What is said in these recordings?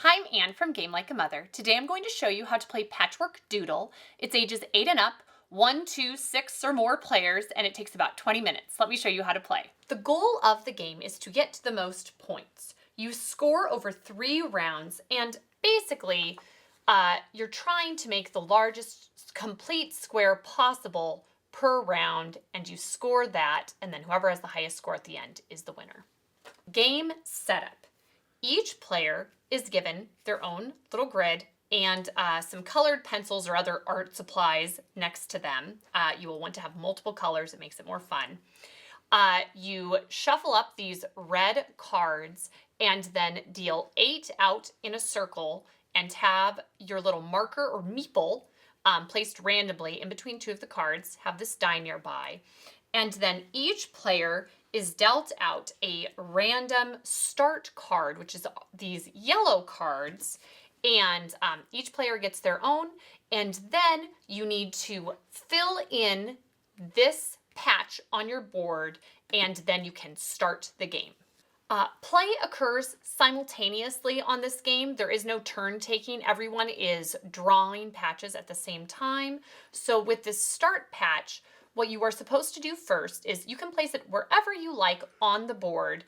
Hi, I'm Anne from Game Like a Mother. Today I'm going to show you how to play Patchwork Doodle. It's ages 8 and up, 1, 2, 6 or more players, and it takes about 20 minutes. Let me show you how to play. The goal of the game is to get to the most points. You score over 3 rounds, and basically you're trying to make the largest complete square possible per round, and you score that, and then whoever has the highest score at the end is the winner. Game setup. Each player is given their own little grid and some colored pencils or other art supplies next to them. You will want to have multiple colors. It makes it more fun. You shuffle up these red cards and then deal 8 out in a circle and have your little marker or meeple placed randomly in between 2 of the cards. Have this die nearby. And then each player is dealt out a random start card, which is these yellow cards, and each player gets their own, and then you need to fill in this patch on your board, and then you can start the game. Play occurs simultaneously on this game. There is no turn taking. Everyone is drawing patches at the same time. So with this start patch, what you are supposed to do first is you can place it wherever you like on the board.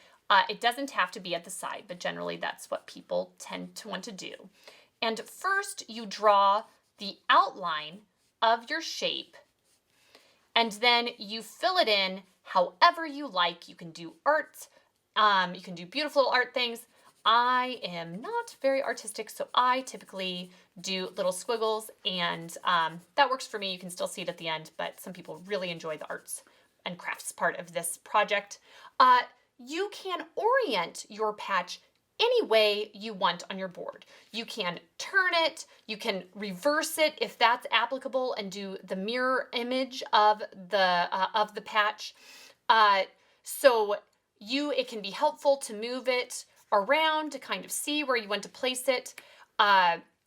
It doesn't have to be at the side, but generally that's what people tend to want to do. And first you draw the outline of your shape, and then you fill it in however you like. You can do art, you can do beautiful art things. I am not very artistic, so I typically do little squiggles, and that works for me. You can still see it at the end, but some people really enjoy the arts and crafts part of this project. You can orient your patch any way you want on your board. You can turn it, you can reverse it if that's applicable and do the mirror image of the patch. It can be helpful to move it around to kind of see where you want to place it.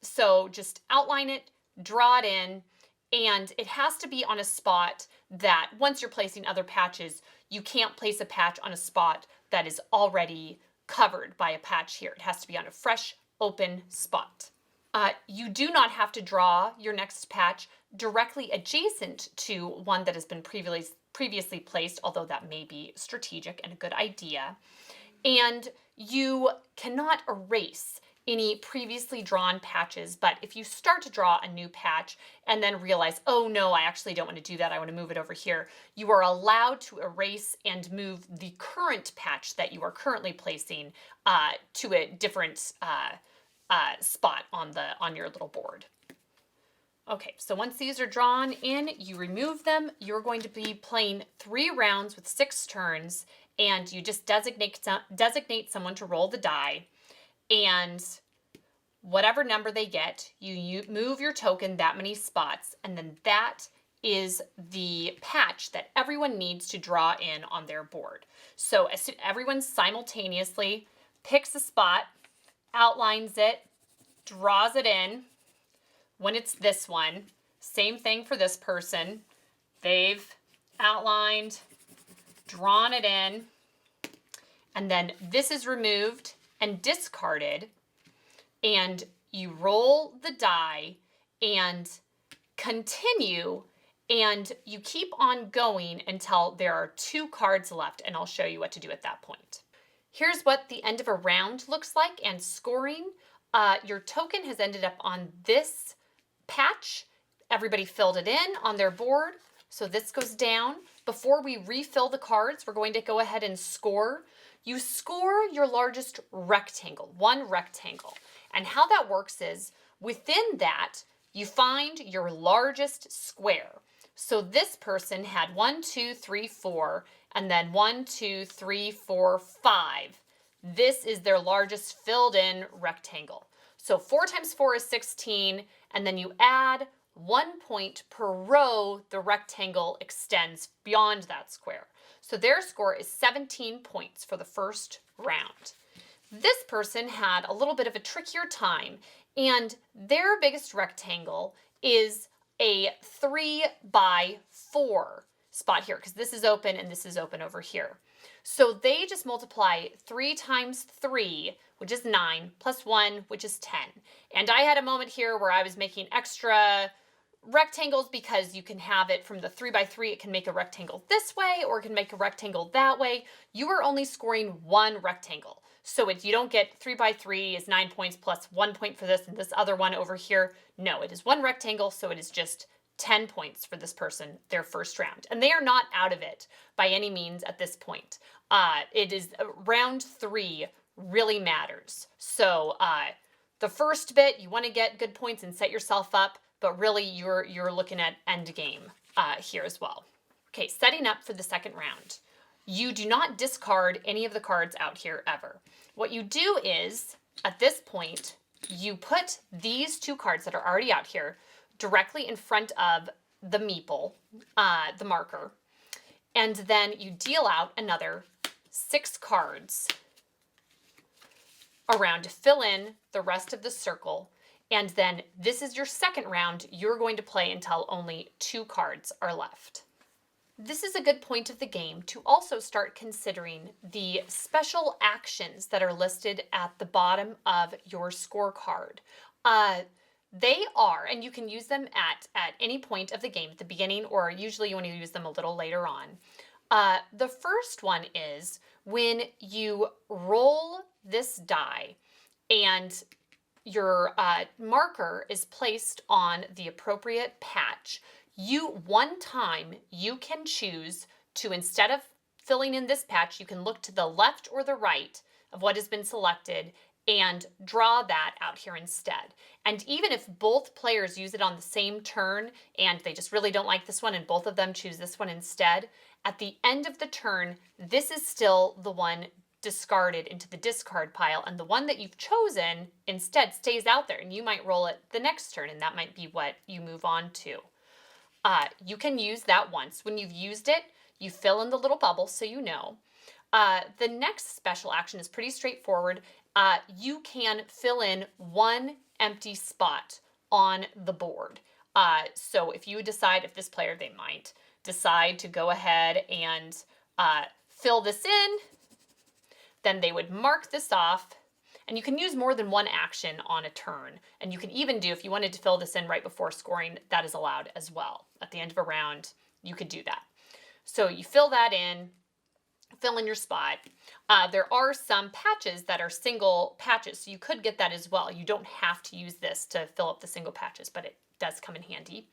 So just outline it, draw it in, and it has to be on a spot that once you're placing other patches, you can't place a patch on a spot that is already covered by a patch here. It has to be on a fresh, open spot. You do not have to draw your next patch directly adjacent to one that has been previously placed, although that may be strategic and a good idea. And you cannot erase any previously drawn patches, but if you start to draw a new patch and then realize, oh no, I actually don't want to do that, I want to move it over here, you are allowed to erase and move the current patch that you are currently placing to a different spot on your little board. Okay, so once these are drawn in, you remove them. You're going to be playing 3 rounds with 6 turns, and you just designate someone to roll the die, and whatever number they get, you move your token that many spots, and then that is the patch that everyone needs to draw in on their board. So everyone simultaneously picks a spot, outlines it, draws it in. When it's this one, same thing for this person. They've outlined, drawn it in, and then this is removed and discarded, and you roll the die and continue, and you keep on going until there are 2 cards left, and I'll show you what to do at that point. Here's what the end of a round looks like and scoring. Your token has ended up on this patch. Everybody filled it in on their board, so this goes down. Before we refill the cards, we're going to go ahead and score. You score your largest rectangle, 1 rectangle. And how that works is, within that, you find your largest square. So this person had 1, 2, 3, 4, and then 1, 2, 3, 4, 5. This is their largest filled in rectangle. So 4 times 4 is 16, and then you add 1 point per row the rectangle extends beyond that square. So their score is 17 points for the first round. This person had a little bit of a trickier time, and their biggest rectangle is a 3 by 4 spot here, because this is open and this is open over here. So they just multiply 3 times 3, which is 9, plus 1, which is 10. And I had a moment here where I was making extra rectangles because you can have it from the 3 by 3, it can make a rectangle this way or it can make a rectangle that way. You are only scoring one rectangle. So you don't get 3 by 3 is 9 points plus 1 point for this and this other one over here. No, it is one rectangle, so it is just 10 points for this person, their first round. And they are not out of it by any means at this point. It is round 3 really matters. So the first bit, you want to get good points and set yourself up, but really you're looking at end game here as well. Okay, setting up for the second round. You do not discard any of the cards out here ever. What you do is, at this point, you put these 2 cards that are already out here directly in front of the meeple, the marker, and then you deal out another 6 cards around to fill in the rest of the circle. And then this is your second round. You're going to play until only 2 cards are left. This is a good point of the game to also start considering the special actions that are listed at the bottom of your scorecard. They are, and you can use them at any point of the game, at the beginning, or usually you want to use them a little later on. The first one is when you roll this die and your marker is placed on the appropriate patch, one time you can choose to, instead of filling in this patch, you can look to the left or the right of what has been selected and draw that out here instead. And even if both players use it on the same turn and they just really don't like this one and both of them choose this one instead, at the end of the turn, this is still the one discarded into the discard pile, and the one that you've chosen instead stays out there, and you might roll it the next turn, and that might be what you move on to. You can use that once. When you've used it, you fill in the little bubble so you know. The next special action is pretty straightforward. You can fill in one empty spot on the board. So if you decide, if this player, they might decide to go ahead and fill this in, then they would mark this off. And you can use more than one action on a turn. And you can even do, if you wanted to fill this in right before scoring, that is allowed as well. At the end of a round, you could do that. So you fill that in, fill in your spot. There are some patches that are single patches, so you could get that as well. You don't have to use this to fill up the single patches, but it does come in handy.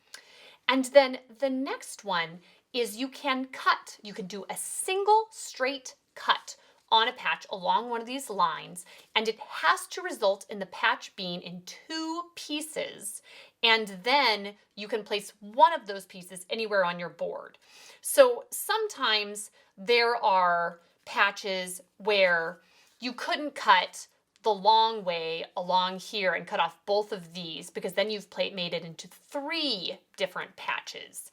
And then the next one is you can cut. You can do a single straight cut on a patch along one of these lines, and it has to result in the patch being in 2 pieces, and then you can place one of those pieces anywhere on your board. So sometimes there are patches where you couldn't cut the long way along here and cut off both of these, because then you've made it into 3 different patches.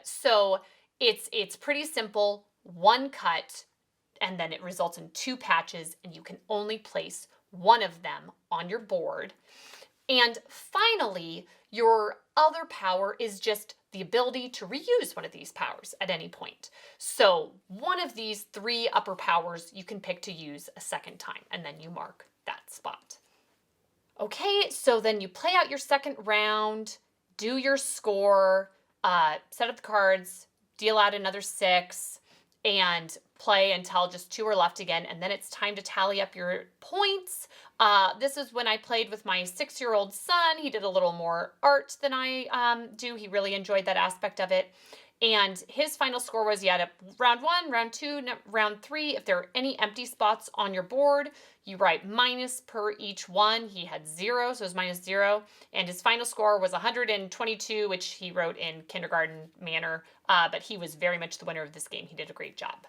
So it's pretty simple, one cut, and then it results in 2 patches, and you can only place one of them on your board. And finally, your other power is just the ability to reuse one of these powers at any point. So one of these 3 upper powers you can pick to use a second time, and then you mark that spot. Okay, so then you play out your second round, do your score, set up the cards, deal out another 6, and play until just 2 are left again, and then it's time to tally up your points. This is when I played with my 6-year-old son. He did a little more art than I do. He really enjoyed that aspect of it. And his final score was, at round 1, round 2, round 3. If there are any empty spots on your board, you write minus per each one. He had 0, so it was minus 0. And his final score was 122, which he wrote in kindergarten manner. But he was very much the winner of this game. He did a great job.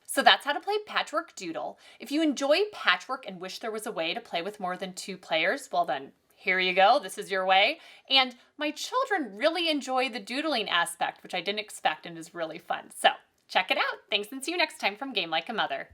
So that's how to play Patchwork Doodle. If you enjoy patchwork and wish there was a way to play with more than 2 players, well then, here you go, this is your way. And my children really enjoy the doodling aspect, which I didn't expect and is really fun. So check it out. Thanks, and see you next time from Game Like a Mother.